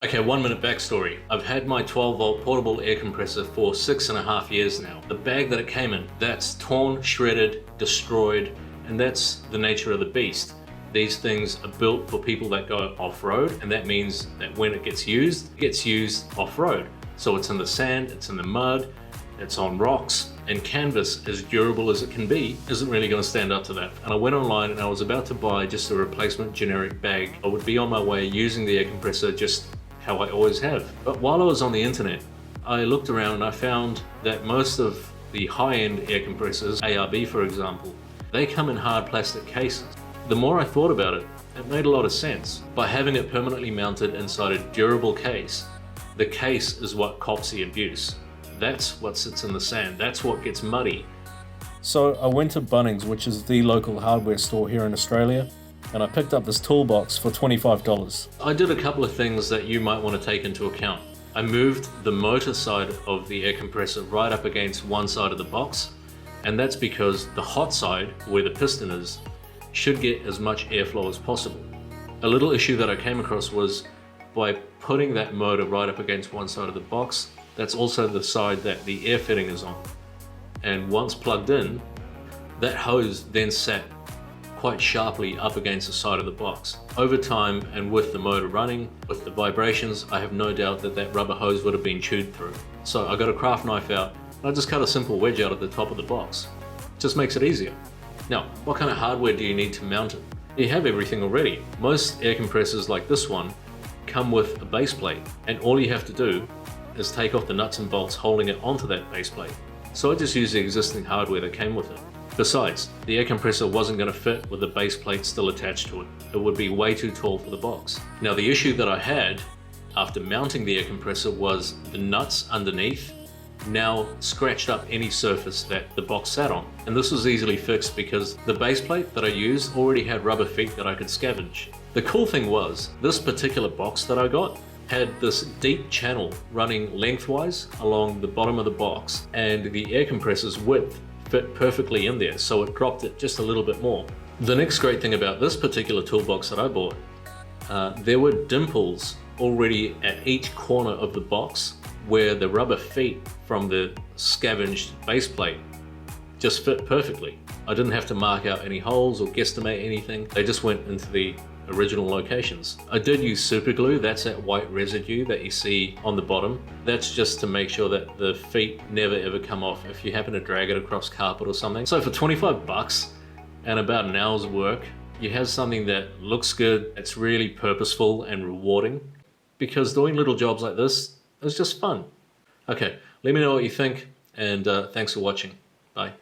Okay, 1 minute backstory. I've had my 12-volt portable air compressor for 6.5 years now. The bag that it came in, that's torn, shredded, destroyed, and that's the nature of the beast. These things are built for people that go off-road, and that means that when it gets used off-road. So it's in the sand, it's in the mud, it's on rocks, and canvas, as durable as it can be, isn't really going to stand up to that. And I went online and I was about to buy just a replacement generic bag. I would be on my way using the air compressor just how I always have. But while I was on the internet, I looked around and I found that most of the high-end air compressors, ARB for example, they come in hard plastic cases. The more I thought about it, it made a lot of sense. By having it permanently mounted inside a durable case, the case is what cops the abuse. That's what sits in the sand, that's what gets muddy. So I went to Bunnings, which is the local hardware store here in Australia, and I picked up this toolbox for $25. I did a couple of things that you might want to take into account. I moved the motor side of the air compressor right up against one side of the box, and that's because the hot side, where the piston is, should get as much airflow as possible. A little issue that I came across was by putting that motor right up against one side of the box, that's also the side that the air fitting is on. And once plugged in, that hose then sat quite sharply up against the side of the box. Over time, and with the motor running, with the vibrations, I have no doubt that that rubber hose would have been chewed through. So I got a craft knife out, and I just cut a simple wedge out of the top of the box. Just makes it easier. Now, what kind of hardware do you need to mount it? You have everything already. Most air compressors like this one come with a base plate, and all you have to do is take off the nuts and bolts holding it onto that base plate. So I just used the existing hardware that came with it. Besides, the air compressor wasn't going to fit with the base plate still attached to it. It would be way too tall for the box. Now the issue that I had after mounting the air compressor was the nuts underneath now scratched up any surface that the box sat on. And this was easily fixed because the base plate that I used already had rubber feet that I could scavenge. The cool thing was, this particular box that I got had this deep channel running lengthwise along the bottom of the box, and the air compressor's width fit perfectly in there, so it dropped it just a little bit more. The next great thing about this particular toolbox that I bought, there were dimples already at each corner of the box where the rubber feet from the scavenged base plate just fit perfectly. I didn't have to mark out any holes or guesstimate anything. They just went into the original locations. I did use super glue. That's that white residue that you see on the bottom. That's just to make sure that the feet never ever come off if you happen to drag it across carpet or something. So for 25 bucks and about an hour's work, you have something that looks good, it's really purposeful and rewarding, because doing little jobs like this is just fun. Okay, let me know what you think, and thanks for watching. Bye.